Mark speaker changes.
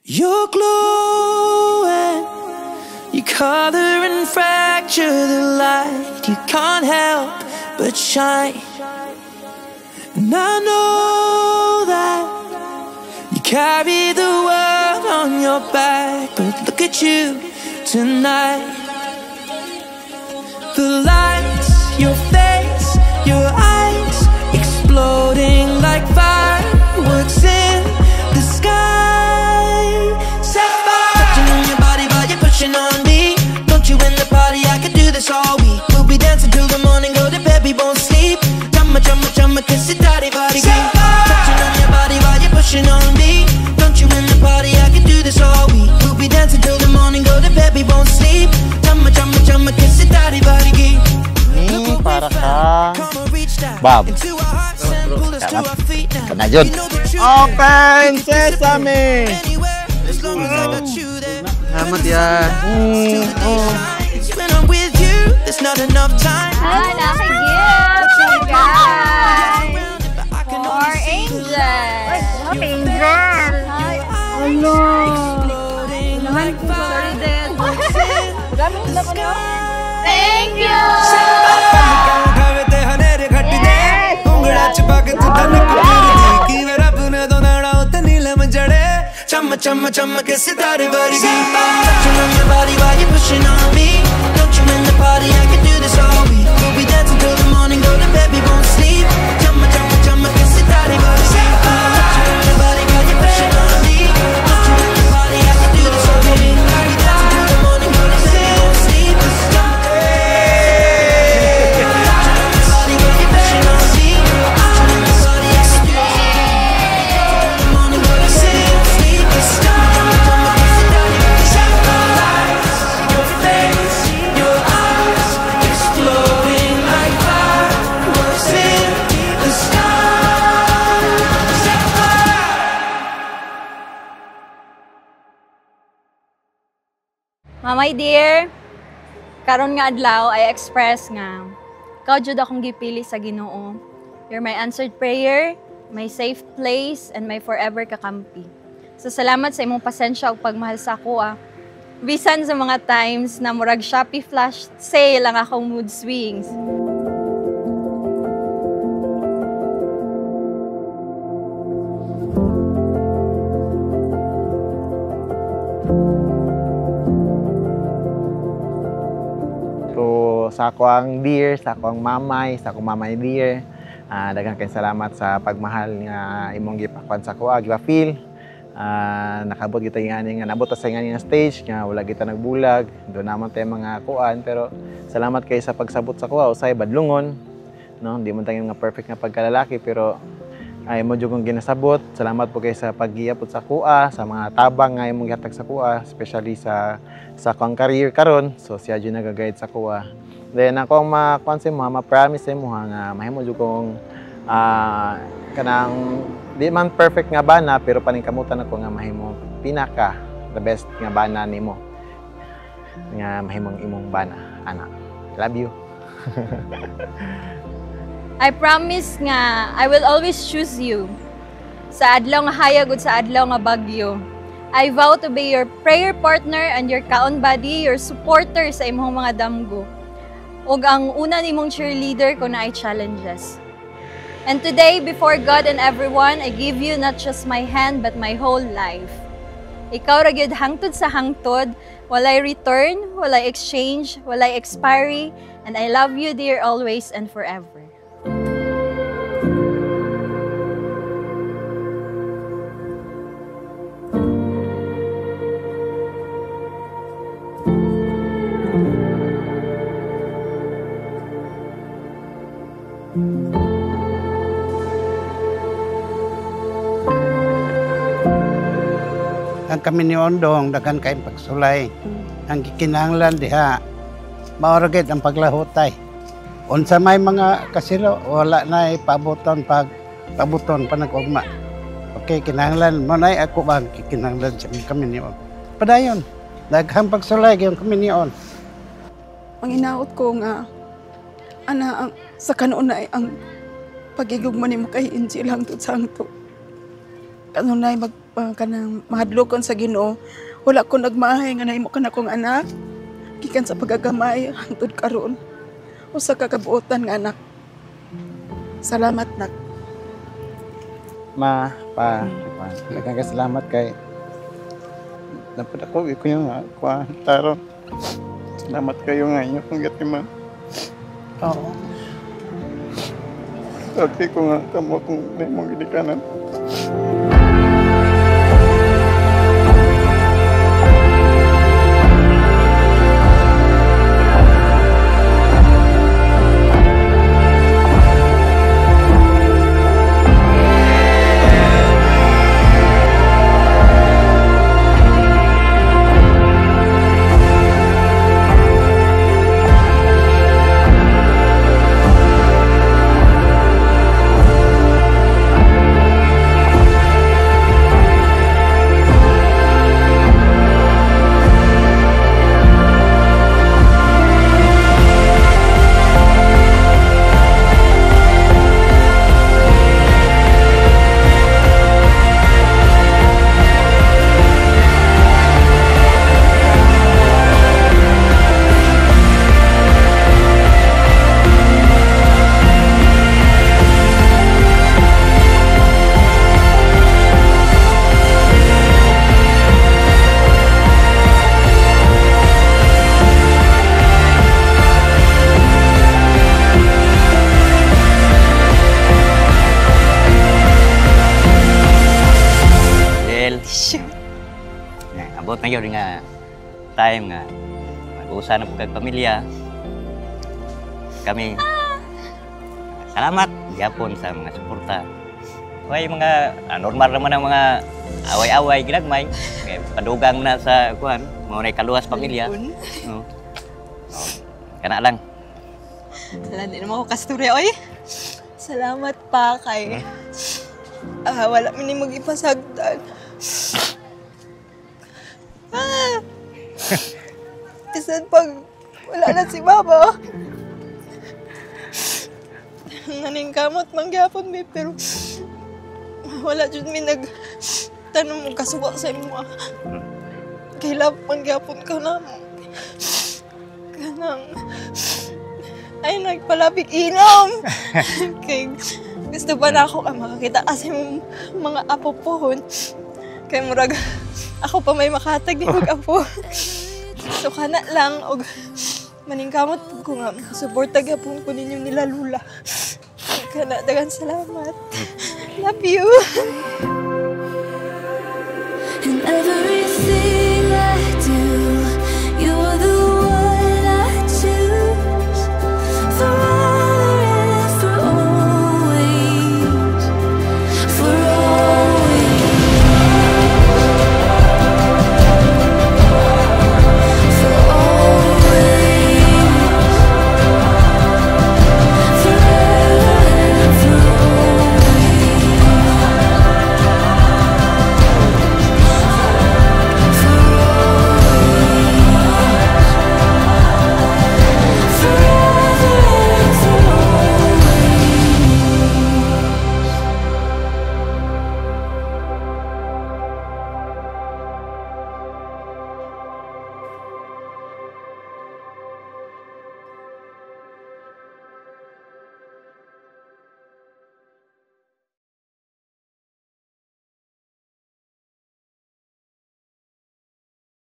Speaker 1: Your glow and you color and fracture the light. You can't help but shine. And I know that you carry the world on your back, but look at you tonight. The lights, your face, your eyes, exploding like fireworks in the sky. Sapphire, touching on your body while you're pushing on me. Don't you in the party, I could do this all week. We'll be dancing till the morning, go to bed, we won't sleep. Chumma, chumma, chumma, kiss it, daddy, body, touching on your body while you're pushing on me. Don't you in the party, I could do this all week. We'll be dancing till the morning, go to bed, we won't sleep. Chumma, chumma, chumma, kiss it, daddy, body,
Speaker 2: para ka Bob. Ito na yun. Open Sesame! Salamat yan.
Speaker 3: Ah, nakikita guys! More angels! Angel! Ano? Sorry din. Thank you!
Speaker 1: Chumma, chumma, chumma, kiss it, daddy, body, touching on your body while you're pushing on me. Don't you in the party, I can do this all week. We'll be dancing till the morning, go to bed, we won't sleep. Chumma, chumma, chumma, kiss it, daddy, body, touching on your body while you're pushing on me. Don't you in the party, I can do this all week. We'll be dancing till the morning, go to bed, we won't sleep.
Speaker 3: Mamay dear, karon nga adlaw I express nga ikaw jud akong gipili sa Ginoo. You're my answered prayer, my safe place, and my forever kakampi. So salamat sa imong pasensya ug pagmahal sa ako bisan sa mga times na murag Shopee flash sale ang akong mood swings.
Speaker 2: Sa ako ang dear, sa ako ang mamay, sa ako mamay dear. Daghang kay salamat sa pagmahal nga imong gipakuan sa ako, gipa-feel. Nakabot kita nga nabot sa nga stage nga wala kita nagbulag. Do naman tay mga kuan pero salamat kay sa pagsabot sa kuha usay badlungon. No, di man tayo nga perfect nga pagkalalaki pero ay mo jud kong ginasabot. Salamat po kay sa paggiyapot sa kuha, sa mga tabang nga imong gihatag sa kuha, especially sa akong career karon. So siya jud nagaguide sa kuha. Then ako ang ma-concept mo, ma-promise mo nga mahimo jud kong kanang di man perfect nga bana pero paningkamutan ako nga mahimo pinaka the best nga bana nimo. Nga mahimong imong bana, ana. Love you.
Speaker 3: I promise nga I will always choose you. Sa adlaw nga hayag ug sa adlaw nga bagyo. I vow to be your prayer partner and your kaon buddy, your supporter sa imong mga damgo. Ug ang una nimong cheerleader kung naay challenges. And today, before God and everyone, I give you not just my hand but my whole life. Ikaw ra gyud hangtod sa hangtod, walay return, walay exchange, walay expiry, and I love you dear always and forever.
Speaker 4: Ang kami ni Ondong, dagan kayong pagsulay. Ang gikinahanglan diha, maoragit ang paglahutay. Unsa may mga kasilo, wala na pabuton pabuton panag-ugma. Okay, kinahanglan mo na ako ba gikinahanglan sa kami ni Ondong. Padayon, daghang pagsulay kayong kami ni Ondong.
Speaker 5: Ang inaot ko nga, ang sa kanunay ang pagigugma ni mo kay Injil hangtod sa hangtod. Kanunay pa ka ng mahadlokon sa Ginoo. Wala ko nagmahay nga nahimo ka na kong anak. Gikan sa pagagamay hangtod karon. Usa ka kabuotan nga anak. Salamat nak.
Speaker 2: Ma, pa, daghang kay salamat kay dapat ako yung taron. Salamat kayo nga inyo kung gatiman.
Speaker 4: Oo.
Speaker 2: Sabi ko nga kamo kung may mong ginikanan.
Speaker 6: Abot na yun nga time nga mag-uusa na po kag pamilya. Kami salamat gyapon sa mga suporta. Way mga normal naman ang mga away-away ginagmay. Kay padugang na sa kuan, mo nay kaluwas pamilya. No. Kana lang.
Speaker 7: Wala din naman ako kasturya, oy. Salamat pa kay wala mini mag-ipasagdan. Isad pag wala na si Baba. Naning kamot mangyapon mi pero wala jud mi nagtanong mo kasuwa sa imo. Kay love mangyapon ka na mo. Kanang ay nagpalapig inom. Kay gusto ba na ako makakita kasi mga apo pohon. Kay murag ako pa may makatag ni mag-apo. So kana lang og maningkamot ko nga suporta gyapon ko ninyo nila lula. Kana daghang salamat. Love you.